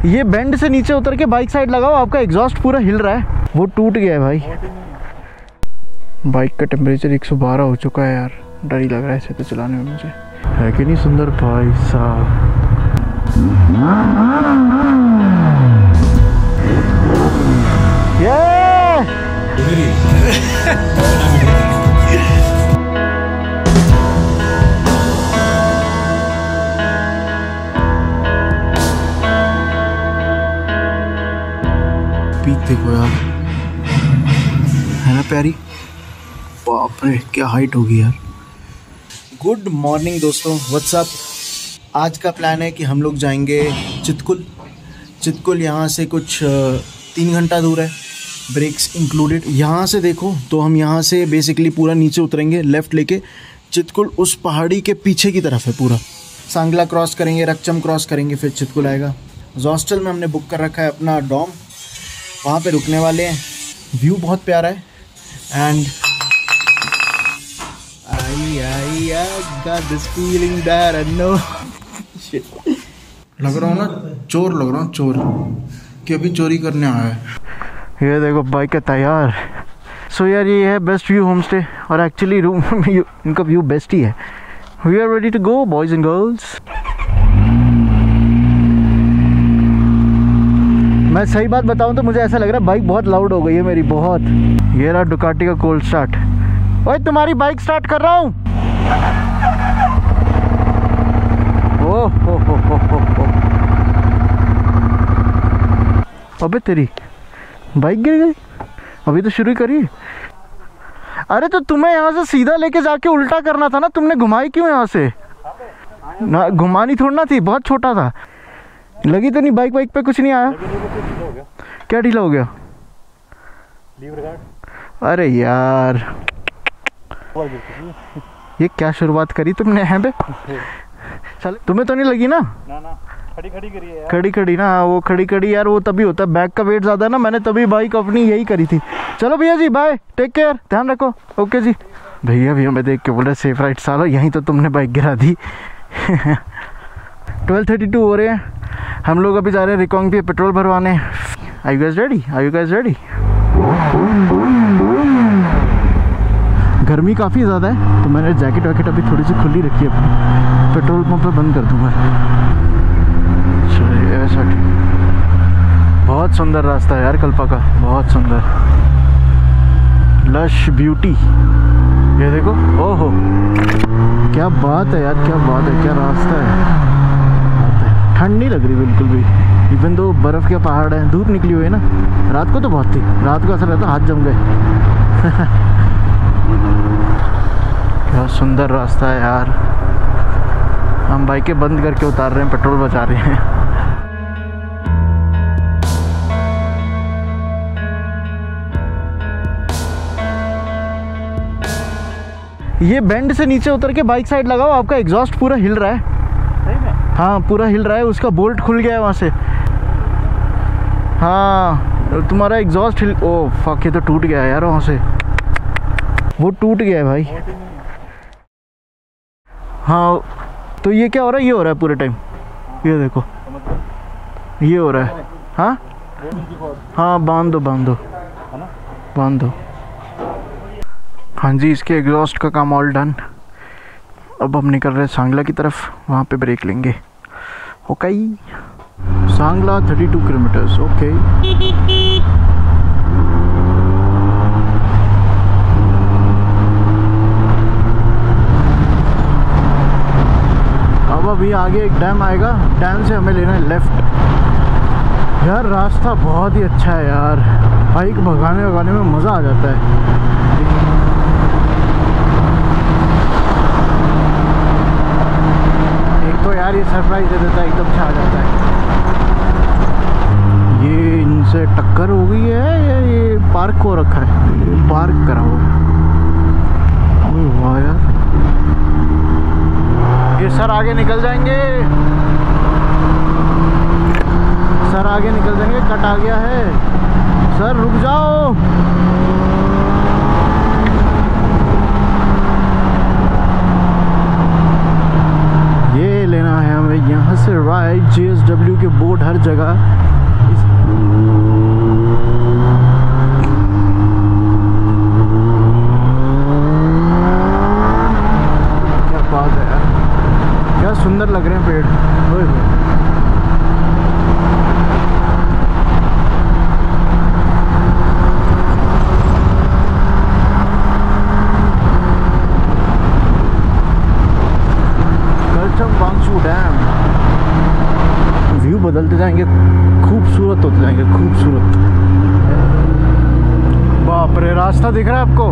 ये बेंड से नीचे उतर के बाइक साइड लगाओ, आपका एग्जॉस्ट पूरा हिल रहा है। वो टूट गया है भाई। बाइक का टेम्परेचर 112 हो चुका है यार, डर ही लग रहा है इसे तो चलाने में मुझे। है कि नहीं सुंदर भाई साहब। देखो यार, है ना प्यारी। बाप रे क्या हाइट होगी यार। गुड मॉर्निंग दोस्तों, व्हाट्सअप। आज का प्लान है कि हम लोग जाएंगे चितकुल। यहाँ से कुछ 3 घंटा दूर है, ब्रेक्स इंक्लूडेड। यहाँ से देखो तो हम यहाँ से बेसिकली पूरा नीचे उतरेंगे लेफ़्ट लेके। चितकुल उस पहाड़ी के पीछे की तरफ है पूरा। सांगला क्रॉस करेंगे, रक्चम क्रॉस करेंगे, फिर चितकुल आएगा। हॉस्टल में हमने बुक कर रखा है अपना डॉम, वहाँ पे रुकने वाले हैं। व्यू बहुत प्यारा है and I got this feeling that I know shit। लग रहा हूँ ना चोर, लग रहा हूँ चोर कि अभी चोरी करने आया है। ये देखो बाइक है तैयार। सो यार ये है बेस्ट व्यू होम स्टे, और एक्चुअली रूम में इनका व्यू बेस्ट ही है। We are ready to go boys and girls. मैं सही बात बताऊं तो मुझे ऐसा लग रहा है बाइक बहुत लाउड हो गई है मेरी, बहुत। ये रहा डुकाटी का कोल्ड स्टार्ट। ओए तुम्हारी बाइक स्टार्ट कर रहा हूँ। ओह हो। अबे तेरी बाइक गिर गई, अभी तो शुरू करी। अरे तो तुम्हें यहाँ से सीधा लेके जाके उल्टा करना था ना, तुमने घुमाई क्यों यहाँ से? ना घुमानी थोड़ी ना थी, बहुत छोटा था। लगी तो नहीं बाइक पे कुछ नहीं आया? क्या ढीला हो गया? अरे यार ये क्या शुरुआत करी तुमने यहाँ पे? चल तुम्हें तो नहीं लगी ना? खड़ी करी है यार। खड़ी ना, वो खड़ी यार वो तभी होता है, बैक का वेट ज्यादा ना, मैंने तभी बाइक अपनी यही करी थी। चलो भैया जी बाय, टेक केयर, ध्यान रखो। ओके जी। भैया मैं देख के बोल रहा सेफ राइट। सालो यहीं तो तुमने बाइक गिरा दी। 12:32 हो रहे हैं, हम लोग अभी जा रहे हैं रिकोंग पे पेट्रोल भरवाने। Are you guys ready? गर्मी काफ़ी ज़्यादा है तो मैंने जैकेट अभी थोड़ी सी खुली रखी है अपनी। पेट्रोल पंप पे बंद कर दूँगा। चलिए ऐसा ठीक। बहुत सुंदर रास्ता है यार कल्पा का, बहुत सुंदर लश ब्यूटी। ये देखो, ओहो क्या बात है यार, क्या बात है, क्या रास्ता है। ठंड नहीं लग रही बिल्कुल भी, इवन तो बर्फ़ के पहाड़ हैं। धूप निकली हुई है ना, रात को तो बहुत थी, रात को ऐसा रहता हाथ जम गए। क्या सुंदर रास्ता है यार। हम बाइकें बंद करके उतार रहे हैं, पेट्रोल बचा रहे हैं। ये बेंड से नीचे उतर के बाइक साइड लगाओ, आपका एग्जॉस्ट पूरा हिल रहा है। हाँ पूरा हिल रहा है, उसका बोल्ट खुल गया है वहाँ से। हाँ तुम्हारा एग्जॉस्ट हिल, ओ फक, ये तो टूट गया है यार वहाँ से, वो टूट गया है भाई। हाँ तो ये क्या हो रहा है? ये हो रहा है पूरे टाइम, ये देखो ये हो रहा है। हाँ बांध दो। हाँ जी, इसके एग्जॉस्ट का काम ऑल डन। अब हम निकल रहे हैं सांगला की तरफ, वहाँ पे ब्रेक लेंगे। Okay Sangla 32 kilometres. ओके अब अभी आगे एक डैम आएगा, डैम से हमें लेना है लेफ्ट। यार रास्ता बहुत ही अच्छा है यार, बाइक भगाने में मज़ा आ जाता है। तो यार ये सरप्राइज दे देता है, एकदम से आ जाता है। ये इनसे टक्कर हो गई है या ये पार्क हो रखा है? पार्क करा हो। वाह यार, ये सर आगे निकल जाएंगे, कट आ गया है। सर रुक जाओ। ये लेना है हमें यहाँ से से राइट JSW के बोर्ड हर जगह। क्या बात है यार, क्या सुंदर लग रहे हैं पेड़। डैम व्यू बदलते जाएंगे, खूबसूरत होते जाएंगे, खूबसूरत। बाप रे, रास्ता दिख रहा है आपको?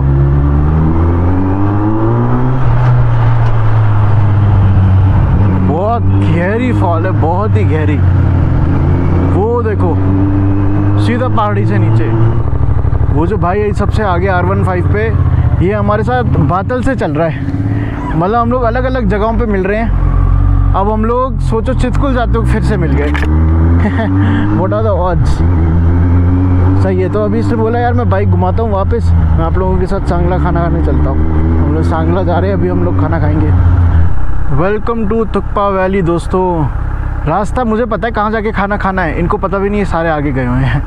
बहुत गहरी फॉल है, बहुत ही गहरी। वो देखो सीधा पहाड़ी से नीचे। वो जो भाई सबसे आगे R15 पे, ये हमारे साथ बादल से चल रहा है। मतलब हम लोग अलग अलग जगहों पे मिल रहे हैं। अब हम लोग सोचो चितकुल जाते हो फिर से मिल गए। What are the odds. सही है। तो अभी इसने बोला यार मैं बाइक घुमाता हूँ वापस, मैं आप लोगों के साथ सांगला खाना खाने चलता हूँ। हम लोग सांगला जा रहे हैं, अभी हम लोग खाना खाएंगे। वेलकम टू थुक्पा वैली दोस्तों। रास्ता मुझे पता है कहाँ जाके खाना खाना है, इनको पता भी नहीं है, सारे आगे गए हुए हैं।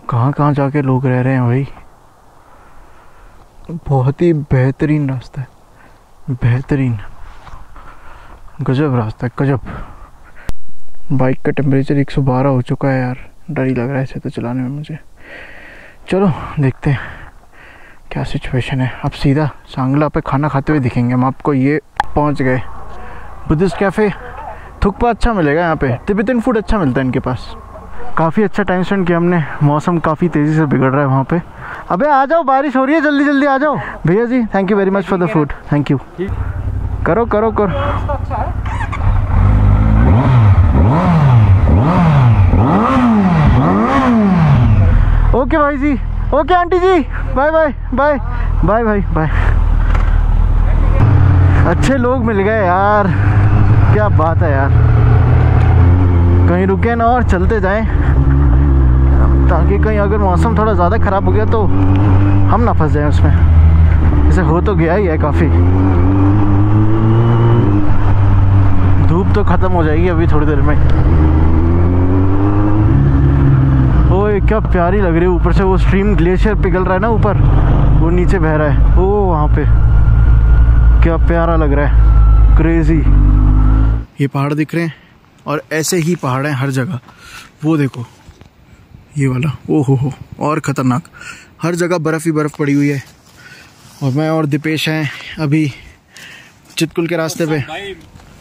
कहाँ कहाँ जाके लोग रह रहे हैं भाई। बहुत ही बेहतरीन रास्ता है, बेहतरीन, गजब रास्ता है, गजब। बाइक का टेम्परेचर 112 हो चुका है यार, डर ही लग रहा है ऐसे तो चलाने में मुझे। चलो देखते हैं क्या सिचुएशन है। अब सीधा सांगला पे खाना खाते हुए दिखेंगे हम आपको। ये पहुंच गए बुद्धिस्ट कैफ़े। थुक्पा अच्छा मिलेगा यहाँ पे, तिब्बतन फूड अच्छा मिलता है इनके पास। काफ़ी अच्छा टाइम स्पेंड किया हमने। मौसम काफ़ी तेज़ी से बिगड़ रहा है वहाँ पे। अबे आ जाओ, बारिश हो रही है, जल्दी जल्दी आ जाओ। भैया जी thank you very much for the food. Thank you. करो करो करो। ओके भाई जी, ओके आंटी जी, बाय बाय बाय बाय भाई बाय। अच्छे लोग मिल गए यार, क्या बात है यार। कहीं रुके ना और चलते जाएं, ताकि कहीं अगर मौसम थोड़ा ज़्यादा ख़राब हो गया तो हम ना फंस जाएं उसमें। जैसे हो तो गया ही है काफ़ी। धूप तो ख़त्म हो जाएगी अभी थोड़ी देर में। ओए क्या प्यारी लग रही है। ऊपर से वो स्ट्रीम ग्लेशियर पिघल रहा है ना, ऊपर वो नीचे बह रहा है। ओ वहाँ पे क्या प्यारा लग रहा है, क्रेजी। ये पहाड़ दिख रहे हैं और ऐसे ही पहाड़ हैं हर जगह। वो देखो ये वाला, ओ हो, और ख़तरनाक। हर जगह बर्फ़ ही बर्फ़ पड़ी हुई है। और मैं और दीपेश हैं अभी चितकुल के रास्ते पे।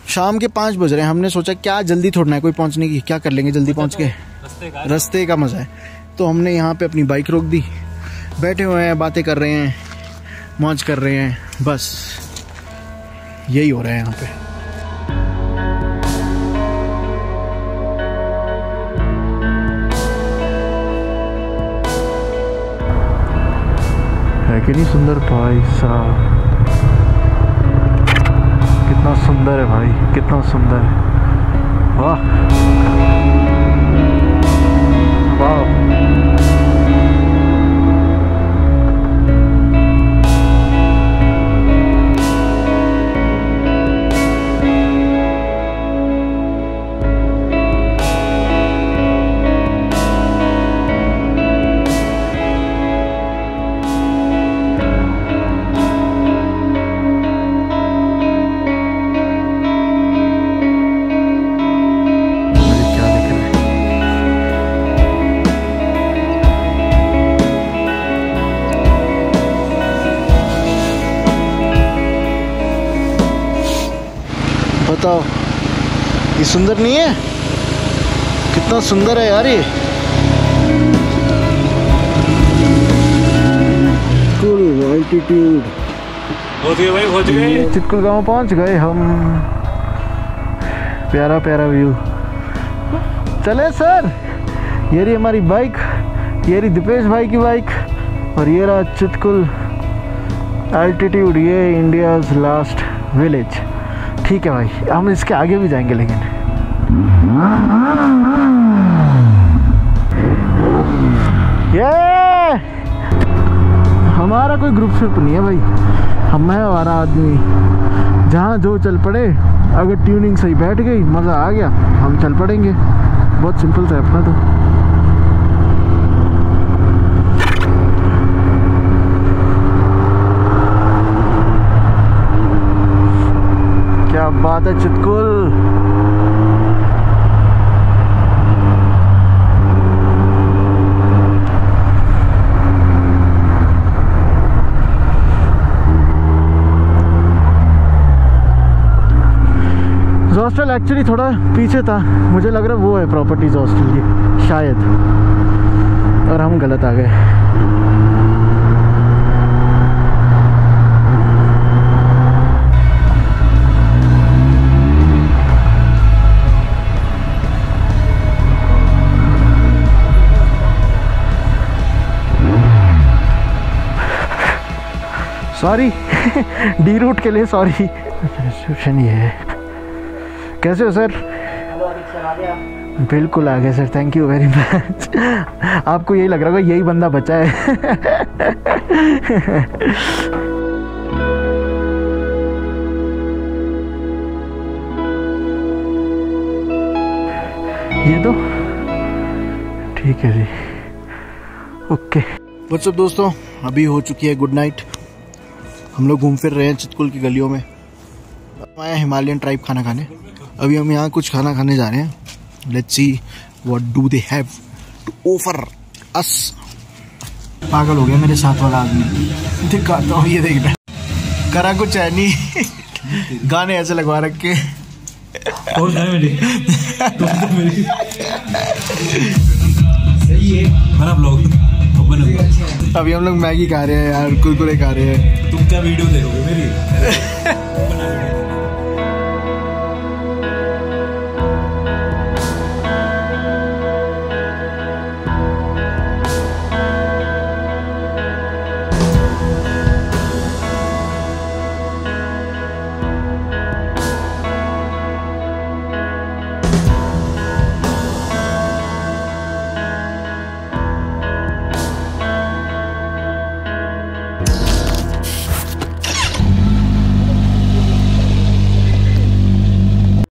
शाम के 5 बज रहे हैं। हमने सोचा क्या जल्दी थोड़ना है कोई पहुंचने की, क्या कर लेंगे जल्दी पहुंच के, रास्ते का मज़ा है। तो हमने यहाँ पे अपनी बाइक रोक दी, बैठे हुए हैं, बातें कर रहे हैं, मौज कर रहे हैं। बस यही हो रहा है यहाँ पे। है कि नहीं सुंदर भाई साहब, कितना सुंदर है भाई, कितना सुंदर है। वाह वाह। बताओ ये सुंदर नहीं है? कितना सुंदर है यार ये। कुल अल्टीट्यूड पहुंच गए भाई, पहुंच गए। चितकुल गांव पहुंच गए हम। प्यारा प्यारा व्यू। चले सर, ये रही हमारी बाइक, ये रही दीपेश भाई की बाइक, और ये रहा चितकुल अल्टीट्यूड। ये इंडियाज़ लास्ट विलेज। ठीक है भाई, हम इसके आगे भी जाएंगे, लेकिन ये हमारा कोई ग्रुप शिप नहीं है भाई। हम है हमारा आदमी, जहाँ जो चल पड़े अगर ट्यूनिंग सही बैठ गई, मज़ा आ गया, हम चल पड़ेंगे। बहुत सिंपल था अपना तो। क्या बात है चितकुल। हॉस्टल एक्चुअली थोड़ा पीछे था, मुझे लग रहा है वो है प्रॉपर्टीज हॉस्टल की शायद, और हम गलत आ गए। सॉरी डी रूट के लिए सॉरी। रिसेप्शन ये है। कैसे हो सर? बिल्कुल आ गया sir, thank you very much. आपको यही लग रहा होगा यही बंदा बचा है। ये तो ठीक है जी, ओके। व्हाट्सअप दोस्तों, अभी हो चुकी है गुड नाइट। हम लोग घूम फिर रहे हैं चितकुल की गलियों में। आया हिमालयन ट्राइब खाना खाने। अभी हम यहाँ कुछ खाना खाने जा रहे हैं। Let's see what do they have to offer us. पागल हो गया मेरे साथ वाला आदमी, दिखाता हूँ, ये देखना। करा कुछ है नहीं, गाने ऐसे लगवा रखे। कौन है मेरी? सही है मेरा ब्लॉग। अभी हम लोग मैगी खा रहे हैं यार, कुरकुरे खा रहे हैं। तुम क्या वीडियो देखोगे मेरी?